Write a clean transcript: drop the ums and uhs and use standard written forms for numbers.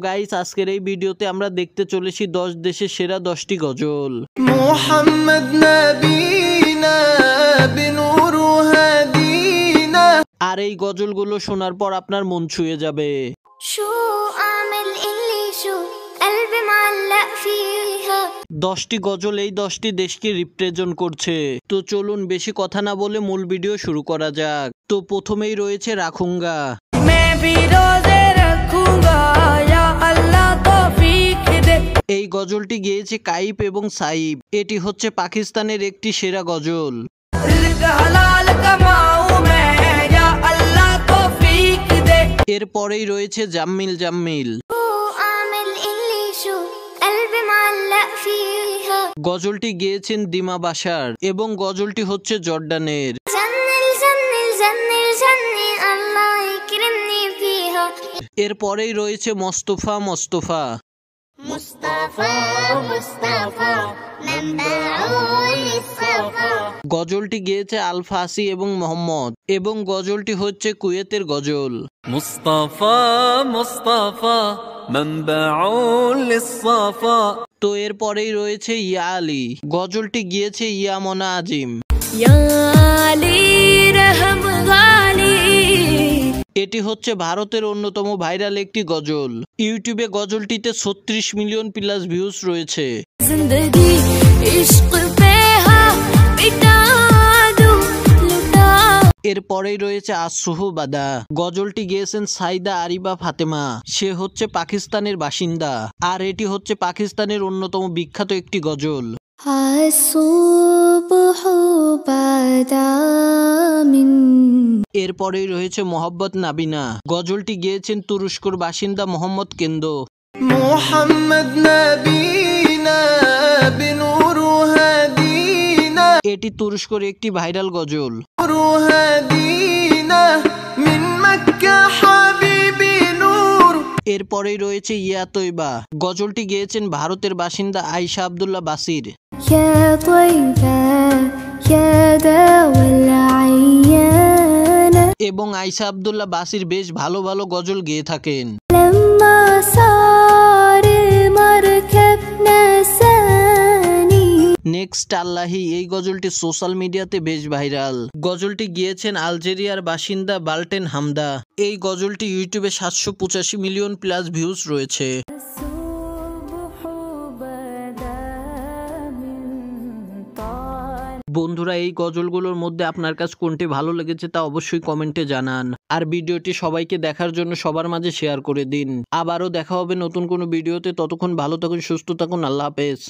Guys আজকের এই ভিডিওতে আমরা দেখতে চলেছি 10 দেশের সেরা 10টি গজল। মুহাম্মদ নবীনা বিনূরু হাদিনা। আর এই গজলগুলো শোনার পর আপনার মন ছুঁয়ে যাবে। শো আমিল ইল্লি শো কলবি মুআল্লাক ফিহা। 10টি গজল এই 10টি দেশকে রিপ্রেজেন্ট করছে। তো চলুন বেশি কথা না বলে মূল ভিডিও শুরু করা যাক। তো প্রথমেই রয়েছে রাখুঙ্গা। এই গজলটি গেয়েছে কাইফ এবং সাইব। এটি হচ্ছে পাকিস্তানের একটি সেরা গজল। এরপরেই রয়েছে জাম্মিল জাম্মিল। গজলটি গেয়েছেন দিমা বাশার এবং গজলটি হচ্ছে জর্ডানের। এরপরেই রয়েছে মোস্তফা মোস্তফা। গজলটি গেয়েছে আল ফাসি এবং মোহাম্মদ এবং গজলটি হচ্ছে কুয়েতের গজল। মুস্তাফা মুস্তাফা মানবাউল লিসসাফা। তো এরপরেই রয়েছে ইয়া আলী। গজলটি গিয়েছে ইয়ামনা আজিম। এটি হচ্ছে ভারতের অন্যতম ভাইরাল একটি গজল। ইউটিউবে গজলটিতে 36 মিলিয়ন প্লাস ভিউজ রয়েছে। এরপরেই রয়েছে আসুহু বাদা। গজলটি গেয়েছেন সাইদা আরিবা ফাতেমা। সে হচ্ছে পাকিস্তানের বাসিন্দা আর এটি হচ্ছে পাকিস্তানের অন্যতম বিখ্যাত একটি গজল। এরপরেই রয়েছে মোহাম্মদ নাবিনা। গজলটি গেয়েছেন তুরস্কর বাসিন্দা মোহাম্মদ কেন্দো। মুহাম্মদ নবীনা বিনূরু হাদিনা। এটি তুরস্কর একটি ভাইরাল গজল। মিন মক্কা হাবিবি নূর। এরপরেই রয়েছে ইয়া তৈবা। গজলটি গেয়েছেন ভারতের বাসিন্দা আয়েশা আব্দুল্লাহ বাসির। এবং আয়েশা আব্দুল্লাহ বাসির বেশ ভালো ভালো গজল গেয়ে থাকেন। নেক্সট আল্লাহি। এই গজলটি সোশ্যাল মিডিয়াতে বেশ ভাইরাল। গজলটি গিয়েছেন আলজেরিয়ার বাসিন্দা বাল্টেন হামদা। এই গজলটি ইউটিউবে 785 মিলিয়ন প্লাস ভিউজ রয়েছে। বন্ধুরা এই গজলগুলোর মধ্যে আপনার কাছে কোনটি ভালো লেগেছে তা অবশ্যই কমেন্টে জানান। আর ভিডিওটি সবাইকে দেখার জন্য সবার মাঝে শেয়ার করে দিন। আবারও দেখা হবে নতুন কোনো ভিডিওতে। ততক্ষণ ভালো থাকুন, সুস্থ থাকুন। আল্লাহ হাফেজ।